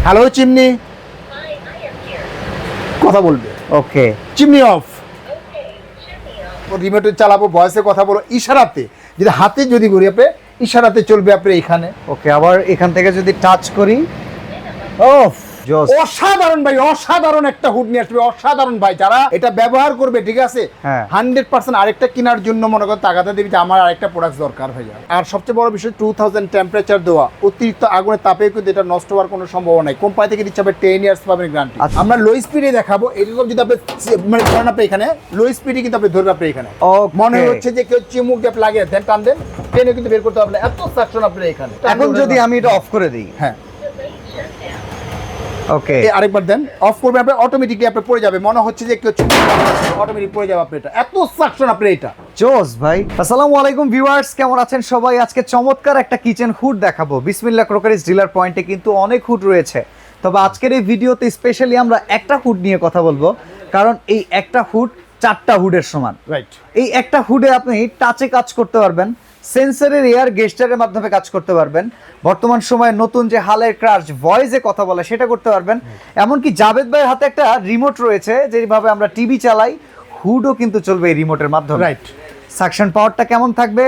Hello chimney, কথা বলবে। Okay, chimney of. রিমোটে চালাবো, ভয়েসে কথা বলো, ইশারাতে। যদি হাতে যদি ঘুরি আপনি, ইশারাতে চলবে আপনি এখানে। ওকে, আবার এখান থেকে যদি টাচ করি, ওফ জোস। অসাধারণ ভাই, অসাধারণ একটা হুড নিয়ে আসবে, অসাধারণ ভাই। যারা এটা ব্যবহার করবে, ঠিক আছে, হ্যাঁ। 100% আরেকটা কেনার জন্য মনে করেন তাগাদা দেবে যে আমার আরেকটা প্রোডাক্ট দরকার ভাইয়া। আর সবচেয়ে বড় বিষয় 2000 টেম্পারেচার দেওয়া, অতিরিক্ত আগুনের তাপে কিন্তু এটা নষ্ট হওয়ার কোনো সম্ভাবনা নাই। কোম্পানি থেকে দিচ্ছে আপনি 10 ইয়ার্স পাবেন গ্যারান্টি। আচ্ছা। আমরা লো স্পিডে দেখাবো, এরকম যদি আপনি মানে ধরেন আপনি এখানে লো স্পিডে কিন্তু আপনি ধরবে আপনি এখানে। Okay. মনে হচ্ছে যে কেউ চিমুক দিয়ে লাগে দেন, টান দেন, টেনে কিন্তু বের করতে পারবেন, এত সাকশন আপনার এখানে। এখন যদি আমি এটা অফ করে দিই, হ্যাঁ, ওকে, আরেকবার দেন, অফ করবেন আপনি, অটোমেটিকলি আপনি পড়ে যাবে, মনে হচ্ছে যে কেউ অটোমেটিক পড়ে যাবে আপনি। এটা এত সাকশন আপনি এটা। জোস ভাই। আসসালামু আলাইকুম ভিউয়ার্স, কেমন আছেন সবাই? আজকে চমৎকার একটা কিচেন হুড দেখাবো। বিসমিল্লাহ ক্রকারিজ ডিলার পয়েন্টে কিন্তু অনেক হুড রয়েছে, তবে আজকের এই ভিডিওতে স্পেশালি আমরা একটা হুড নিয়ে কথা বলবো, কারণ এই একটা হুড 4টা হুডের সমান। রাইট। এই একটা হুডে আপনি টাচে কাজ করতে পারবেন, সেন্সরের এয়ার গেস্টারের মাধ্যমে কাজ করতে পারবেন, বর্তমান সময়ে নতুন যে হালের ক্রাশ ভয়েসে কথা বলে সেটা করতে পারবেন। এমনকি জাভেদ ভাইয়ের হাতে একটা রিমোট রয়েছে, যেভাবে আমরা টিভি চালাই, হুডও কিন্তু চলবে এই রিমোটের মাধ্যমে। রাইট। সাকশন পাওয়ারটা কেমন থাকবে,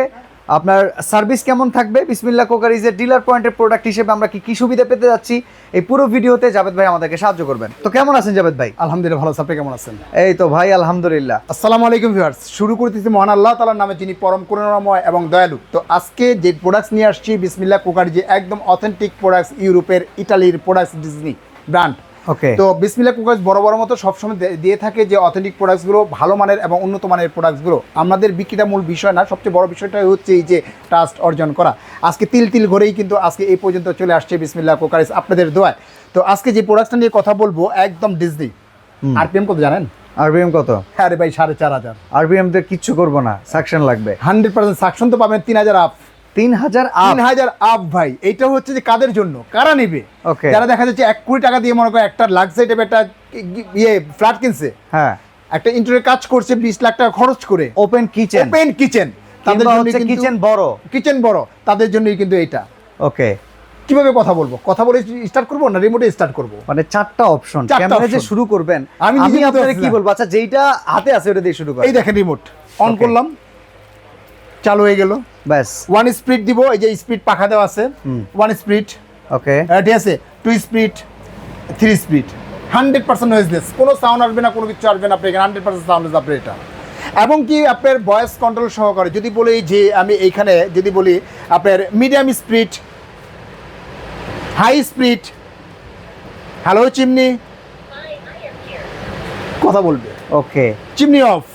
আপনার সার্ভিস কেমন থাকবে, বিসমিল্লাহ কোকারিজের ডিলার পয়েন্টের প্রোডাক্ট হিসেবে আমরা কি কি সুবিধা পেতে যাচ্ছি, এই পুরো ভিডিওতে জাভেদ ভাই আমাদেরকে সাহায্য করবেন। তো কেমন আছেন জাভেদ ভাই? আলহামদুলিল্লাহ ভালো আছি, আপনি কেমন আছেন? এই তো ভাই আলহামদুলিল্লাহ। আসসালামু আলাইকুম ভিউয়ার্স, শুরু করতেছি মহান আল্লাহ তাআলার নামে, যিনি পরম করুণাময় এবং দয়ালু। তো আজকে যে প্রোডাক্টস নিয়ে আসছি, বিসমিল্লাহ কোকারিজ, একদম অথেন্টিক প্রোডাক্টস, ইউরোপের, ইটালির প্রোডাক্টস, ডিজনি ব্র্যান্ড। ওকে, তো বিসমিল্লাহ কোকারিজ বড় বড় মতো সবসময় দিয়ে থাকে যে অথেন্টিক প্রোডাক্টসগুলো, ভালো মানের এবং উন্নত মানের প্রোডাক্টসগুলো। আমাদের বিক্রিটা মূল বিষয় না, সবচেয়ে বড় বিষয়টা হচ্ছে এই যে ট্রাস্ট অর্জন করা। আজকে তিল তিল ঘরেই কিন্তু আজকে এই পর্যন্ত চলে আসছে বিসমিল্লাহ কোকারিজ আপনাদের দোয়ায়। তো আজকে যে প্রোডাক্টটা নিয়ে কথা বলবো, একদম ডিজনি। আরপিএম কত জানেন? আরবিএম কত? হ্যাঁ রে ভাই, 4500। আরবিএম তে কিচ্ছু করবো না, সাকশন লাগবে 100% সাকশন তো পাবেন 3000 আপ। 3000 3000 আপ ভাই। এটা হচ্ছে যে কাদের জন্য, কারা নেবে? Okay. যারা দেখা যাচ্ছে 1 কোটি টাকা দিয়ে মনে করে একটা লাক্সারি টাইপের একটা ফ্ল্যাট কিনছে, হ্যাঁ, একটা ইন্টেরিয়র কাজ করছে 20 লাখ টাকা খরচ করে, ওপেন কিচেন, ওপেন কিচেন, তাদের কিংবা জন্য হচ্ছে কিন্তু কিচেন বড়, কিচেন বড়, তাদের জন্যই কিন্তু এটা। ওকে। কিভাবে কথা বলবো, কথা বলে স্টার্ট করবো না রিমোটে স্টার্ট করবো? মানে 4টা অপশন, 4টা ক্যামেরা যে option। শুরু করবেন, আমি আমি নিজে আপনাদের বুঝতে কি পারছি বলবো? আচ্ছা, যেইটা হাতে আছে ওটা দিয়ে শুরু করেন। এই দেখেন রিমোট অন Okay. করলাম, চালু হয়ে গেল। ব্যাস, 1 স্পিড দিব, এই যে স্পিড পাখা দেওয়া আছে, 1 স্পিড, ওকে, ঠিক আছে, 2 স্পিড, 3 স্পিড, 100% নয়েজলেস, কোনো সাউন্ড আসবে না, কোনো কিছু আসবে না, আপনি এখানে 100% সাউন্ডলেস আপনার এটা। এবং কি আপনার ভয়েস কন্ট্রোল সহকারে যদি বলি যে আমি এইখানে যদি বলি আপনার medium speed, high speed, hello chimney, কথা বলবে। Okay, chimney off.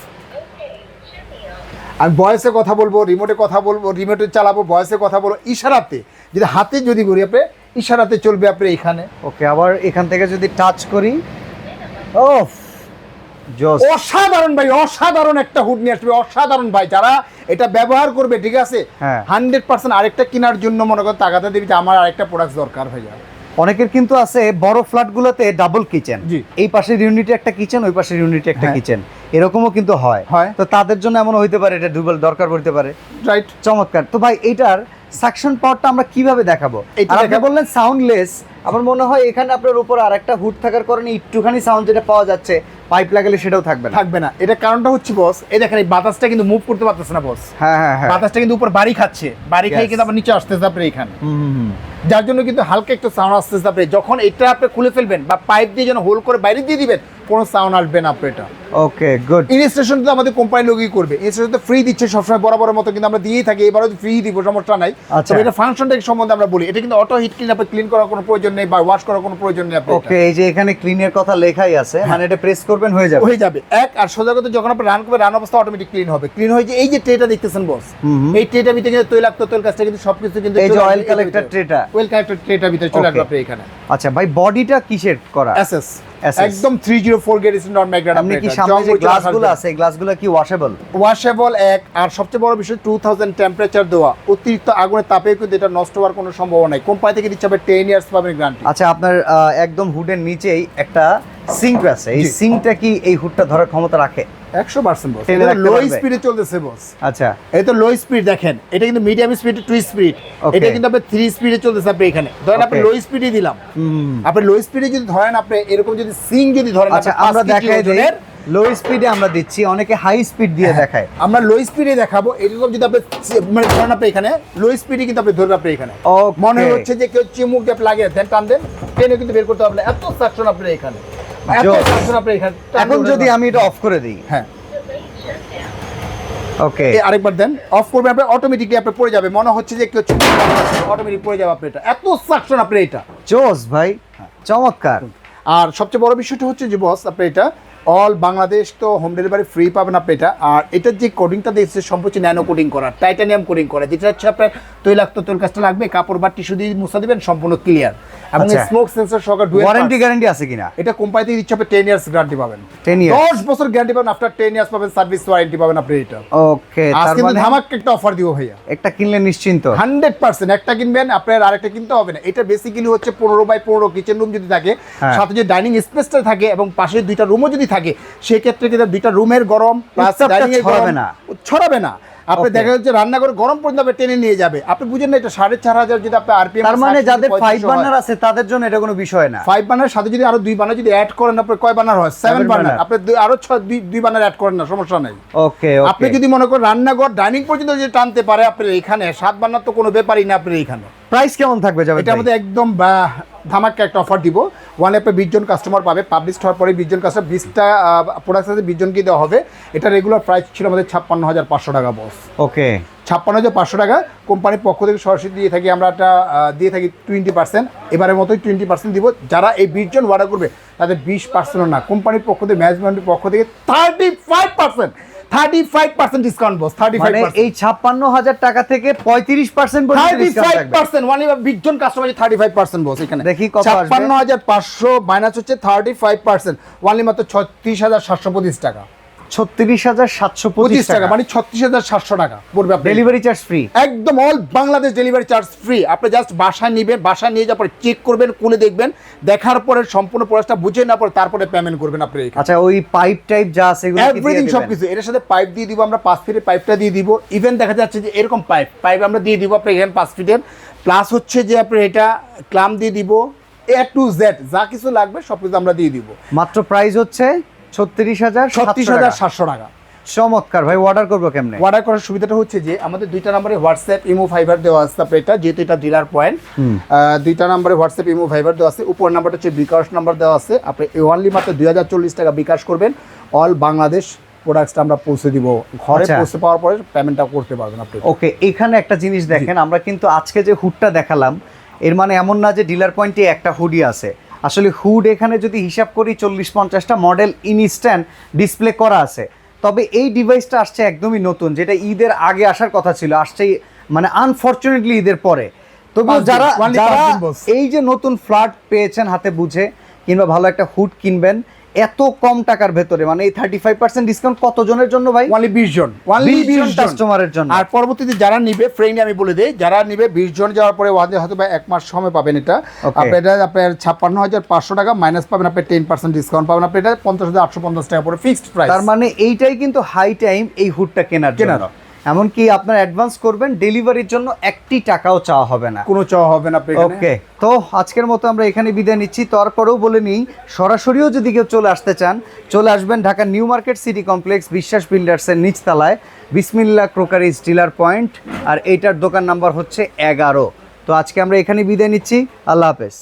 আমি ভয়েসে কথা বলবো, রিমোটে কথা বলবো, রিমোটে চালাবো, ভয়েসে কথা বলবো, ইশারাতে। যদি হাতে যদি ঘুরি আপনি, ইশারাতে চলবে আপনি এখানে। ওকে, আবার এখান থেকে যদি টাচ করি, ওফ জোস। অসাধারণ ভাই, অসাধারণ একটা হুড নিয়ে আসবে, অসাধারণ ভাই। যারা এটা ব্যবহার করবে, ঠিক আছে, হ্যাঁ। 100% আরেকটা কেনার জন্য মনে করেন তাগাদা দেবে যে আমার আরেকটা প্রোডাক্ট দরকার ভাইয়া। অনেকের কিন্তু আছে বড় ফ্ল্যাটগুলোতে ডাবল কিচেন, জি। এই পাশের ইউনিটে একটা কিচেন, ওই পাশের ইউনিটে একটা হ্যাঁ। কিচেন, এরকমও কিন্তু হয়। হয়। তো তাদের জন্য এমন হইতে পারে এটা ডুবল দরকার পড়তে পারে। রাইট। চমৎকার। তো ভাই এইটার সাকশন পাওয়ারটা আমরা কিভাবে দেখাবো? এইটা আর আপনি দেখাবো। বললেন সাউন্ডলেস, আমার মনে হয় এখানে আপনার উপর আরেকটা হুড থাকার কারণে একটুখানি সাউন্ড যেটা পাওয়া যাচ্ছে, পাইপ লাগালে সেটাও থাকবে না। থাকবে না। এটা কারণটা হচ্ছে বস, এই দেখেন এই বাতাসটা কিন্তু মুভ করতে পারতেছে না বস। হ্যাঁ হ্যাঁ হ্যাঁ, বাতাসটা কিন্তু উপর বাড়ি খাচ্ছে, বাড়ি খেয়ে Yes. কিন্তু আবার নিচে আসতেছে আপনি এখানে, হুম। যার জন্য কিন্তু হালকা একটু সাউন্ড আসতেছে। আপনি যখন এটা আপনি খুলে ফেলবেন বা পাইপ দিয়ে যেন হোল করে বাইরে দিয়ে দিবেন, কোনো সাউন্ড আসবে না আপনি এটা। ওকে, গুড। ইনস্টেলেশন তো আমাদের কোম্পানি লোকই করবে, ইনস্টেলেশন তো ফ্রি দিচ্ছে সবসময়, বরাবরের মতো কিন্তু আমরা দিয়েই থাকি, এবারও ফ্রি দিব, সমস্যা নাই। আচ্ছা। তবে এটা ফাংশনটা সম্বন্ধে আমরা বলি, এটা কিন্তু অটো হিট ক্লিন, আপনি ক্লিন করার কোনো প্রয়োজন নেই বা ওয়াশ করার কোনো প্রয়োজন নেই আপনি। ওকে, এই যে এখানে ক্লিনের কথা লেখাই আছে, মানে এটা প্রেস করবেন হয়ে যাবে। হয়ে যাবে এক। আর সোজা কথা যখন আপনি রান করবেন, রান অবস্থা অটোমেটিক ক্লিন হবে। ক্লিন হয়ে যে এই যে ট্রেটা দেখতেছেন বস, এই ট্রেটার ভিতরে কিন্তু তৈলাক্ত তৈল কাজটা কিন্তু সবকিছু কিন্তু এই যে অয়েল কালেক্টর ট্রেটা, ওয়েল কালেক্টর ট্রেটার ভিতরে চলে আসবে Okay. আপনি এখানে। আচ্ছা ভাই, বডিটা কিসের করা? এসএস SS একদম 304 গ্রেড নন ম্যাগনেট। আপনি কি সামনে যে গ্লাসগুলো আছে, এই গ্লাসগুলো কি ওয়াশেবল? ওয়াশেবল এক। আর সবচেয়ে বড় বিষয় 2000 টেম্পারেচার দেওয়া, অতিরিক্ত আগুনের তাপে কিন্তু এটা নষ্ট হওয়ার কোনো সম্ভাবনা নাই। কোম্পানি থেকে দিচ্ছে আপনি 10 ইয়ার্স পাবেন গ্যারান্টি। আচ্ছা, আপনার একদম হুডের নিচেই একটা সিঙ্ক আছে, এই জি। সিঙ্কটা কি এই হুডটা ধরার ক্ষমতা রাখে? 100% বস, ঠেলে এটা রাখতে লো পারবে। স্পিডে চলতেছে বস। আচ্ছা এই তো লো স্পিড দেখেন, এটা কিন্তু মিডিয়াম স্পিড 2 স্পিড, Okay. এটা কিন্তু আপনি 3 স্পিডে চলতেছে আপনি এখানে ধরেন আপনি Okay. লো স্পিডে দিলাম, হুম। আপনি লো স্পিডে যদি ধরেন আপনি এরকম যদি সিং যদি ধরেন আচ্ছা আপনি আমরা 5 কেজি দেখাই দিই, ওজনের, লো স্পিডে আমরা দিচ্ছি, অনেকে হাই স্পিড দিয়ে দেখায়। আমরা লো স্পিডে দেখাবো, এরকম যদি আপনি মানে ধরেন আপনি এখানে লো স্পিডে কিন্তু আপনি ধরবেন আপনি এখানে Okay. মনে হচ্ছে যে কেউ চিমুক দিয়ে আপনি লাগিয়ে দেন, টান দেন, টেনে কিন্তু বের করতে পারবেন না। এত সাকশন আপনি এখানে, এত Joss. সাকশন আপনি এখানে টান এখন ধরে যদি ধরেন। আমি এটা অফ করে দিই, হ্যাঁ ওকে এই আরেকবার দেন, অফ করবে আপনি অটোমেটিকলি আপনি পড়ে যাবে, মনে হচ্ছে যে কেউ চিমুক অটোমেটিক পড়ে যাবে আপনি, এটা এত সাকশন আপনি এটা। জোস ভাই, চমৎকার। আর সবচেয়ে বড় বিষয়টা হচ্ছে যে বস আপনি এটা অল বাংলাদেশ তো হোম ডেলিভারি ফ্রি পাবেন আপনি এটা। আর এটার যে কোডিংটা দেখছে সম্পূর্ণ ন্যানো কোডিং করা, টাইটানিয়াম কোডিং করা, যেটা হচ্ছে আপনার তৈলাক্ত তৈল কাজটা লাগবে, কাপড় বা টিস্যু দিয়ে মুছা দিবেন, সম্পূর্ণ ক্লিয়ার এবং আচ্ছা। স্মোক সেন্সর সহকারে ডুয়েল ওয়ারেন্টি গ্যারান্টি আছে কিনা? এটা কোম্পানি থেকে দিচ্ছে আপনি 10 ইয়ার্স গ্যারান্টি পাবেন, 10 years 10 বছর গ্যারান্টি পাবেন, আফটার 10 ইয়ার্স পাবেন সার্ভিস ওয়ারেন্টি পাবেন আপনি এটা। ওকে, আজ তার কিন্তু মানে ধামাক একটা অফার দিব ভাইয়া, একটা কিনলে নিশ্চিন্ত। 100% একটা কিনবেন আপনার আরেকটা কিনতে হবে না। এটা বেসিক্যালি হচ্ছে 15x15 কিচেন রুম যদি থাকে, হ্যাঁ। সাথে যে ডাইনিং স্পেসটা থাকে এবং পাশে দুইটা রুমও যদি থাকে, সেই ক্ষেত্রে কিন্তু দুইটা রুমের গরম প্লাস উত্তাপটা ডাইনিং এর ছড়াবে গরম না। ছড়াবে না। আপনি Okay. দেখা যাচ্ছে রান্নাঘরে গরম পর্যন্ত আপনি টেনে নিয়ে যাবে, আপনি বুঝেন না এটা 4,500 যদি আপনি আরপিএম, তার মানে যাদের 5 বার্নার আছে তাদের জন্য এটা কোনো বিষয় না। 5 বার্নার সাথে যদি আরো 2 বার্নার যদি অ্যাড করেন, আপনি কয় বার্নার হয়? 7 Seven বার্নার, burner। আপনি আরো 2 বার্নার অ্যাড করেন না, সমস্যা নাই। ওকে আপনি ওকে, যদি মনে করেন রান্নাঘর ডাইনিং পর্যন্ত যদি টানতে পারে আপনার এখানে 7 বার্নার তো কোনো ব্যাপারই না আপনার এখানে। প্রাইস কেমন থাকবে যাবে? এটার মধ্যে একদম ধামাকা একটা অফার দিব, ওয়ান অ্যাপে 20 জন কাস্টমার পাবে, পাবলিশ হওয়ার পরে 20 জন কাস্টমার, 20টা প্রোডাক্ট আছে 20 জনকে দেওয়া হবে। এটা রেগুলার প্রাইস ছিল আমাদের 56,500 টাকা বস, ওকে 56,500 টাকা কোম্পানির পক্ষ থেকে সরাসরি দিয়ে থাকি আমরা, একটা দিয়ে থাকি 20%, এবারের মতোই 20% দিব। যারা এই 20 জন অর্ডার করবে তাদের 20% না, কোম্পানির পক্ষ থেকে ম্যানেজমেন্টের পক্ষ থেকে 35% ডিসকাউন্ট বস, মানে 35%। এই 56,000 টাকা থেকে 35% পর্যন্ত ডিসকাউন্ট থাকবে। 35% মানে 20 জন কাস্টমার 35% বস এখানে। দেখি কত আসবে। 56,500 মাইনাস হচ্ছে 35%, ওয়ানলি মাত্র 36,725 টাকা, 36,725 টাকা মানে 36,700 টাকা পড়বে আপনার। ডেলিভারি চার্জ ফ্রি, একদম all Bangladesh delivery charge free. আপনি জাস্ট বাসায় নেবেন, বাসায় নিয়ে যাওয়ার পরে চেক করবেন, কোনে দেখবেন, দেখার পরে সম্পূর্ণ প্রসেসটা বুঝে নেওয়ার পরে তারপরে পেমেন্ট করবেন আপনি এখানে। আচ্ছা ওই পাইপ টাইপ যা আছে এগুলো কি দিয়ে এভরিথিং দিবেন? সবকিছু এর সাথে পাইপ দিয়ে দিব আমরা, 5 ফিটের পাইপটা দিয়ে দিব। ইভেন দেখা যাচ্ছে যে এরকম পাইপ আমরা দিয়ে দিব আপনি এখানে 5 ফিটের, প্লাস হচ্ছে যে আপনি এটা ক্লাম দিয়ে দিব, A to Z যা কিছু লাগবে সবকিছু আমরা দিয়ে দিব। মাত্র প্রাইস হচ্ছে 36,700 টাকা। চমৎকার ভাই, অর্ডার করবো কেমনে? অর্ডার করার সুবিধাটা হচ্ছে যে আমাদের 2টা নম্বরে হোয়াটসঅ্যাপ ইমো ফাইবার দেওয়া আছে আপনার, এটা যেহেতু এটা ডিলার পয়েন্ট, 2টা নম্বরে হোয়াটসঅ্যাপ ইমো ফাইবার দেওয়া আছে, উপর নাম্বারটা হচ্ছে বিকাশ নাম্বার দেওয়া আছে। আপনি ওনলি মাত্র 2040 টাকা বিকাশ করবেন, অল বাংলাদেশ প্রোডাক্টসটা আমরা পৌঁছে দিব, ঘরে আচ্ছা। পৌঁছে পাওয়ার পরে পেমেন্টটা করতে পারবেন আপনি। ওকে, এখানে একটা জিনিস দেখেন, আমরা কিন্তু আজকে যে হুডটা দেখালাম এর মানে এমন না যে ডিলার পয়েন্টে একটা হুডই আছে। আসলে হুড এখানে যদি হিসাব করি 40-50টা মডেল ইনস্ট্যান্ট ডিসপ্লে করা আছে। তবে এই ডিভাইসটা আসছে একদমই নতুন, যেটা ঈদের আগে আসার কথা ছিল, আসছে মানে আনফরচুনেটলি ঈদের পরে। তবুও 5 দিন, যারা only যারা 5 দিন boss। এই যে নতুন ফ্ল্যাট পেয়েছেন হাতে বুঝে, কিংবা ভালো একটা হুড কিনবেন এত কম টাকার ভেতরে, মানে এই 35% ডিসকাউন্ট কতজনের জন্য ভাই? অনলি 20 জন, অনলি 20 জন 20 কাস্টমারের জন্য। আর পরবর্তীতে যারা নিবে ফ্রেন্ডলি আমি বলে দেই, যারা নিবে 20 জন যাওয়ার পরে ওদের হয়তো বা 1 মাস সময় পাবেন এটা। Okay. আপনি এটা আপনার 56,500 টাকা মাইনাস পাবেন, আপনি 10% ডিসকাউন্ট পাবেন, আপনি এটা 50,850 টাকা পরে ফিক্সড প্রাইস। তার মানে এইটাই কিন্তু হাই টাইম এই হুডটা কেনার জন্য। এমনকি আপনার অ্যাডভান্স করবেন, ডেলিভারির জন্য 1 টাকাও চাওয়া হবে না। কোনো চাওয়া হবে না আপনি এখানে। ওকে, তো আজকের মতো আমরা এখানে বিদায় নিচ্ছি। তারপরেও বলে নিই, সরাসরিও যদি কেউ চলে আসতে চান, চলে আসবেন Dhaka new market city complex বিশ্বাস বিল্ডার্সের নিচতলায়, বিসমিল্লাহ ক্রোকারিজ ডিলার পয়েন্ট, আর এইটার দোকান নাম্বার হচ্ছে 11। তো আজকে আমরা এখানে বিদায় নিচ্ছি, আল্লাহ হাফেজ।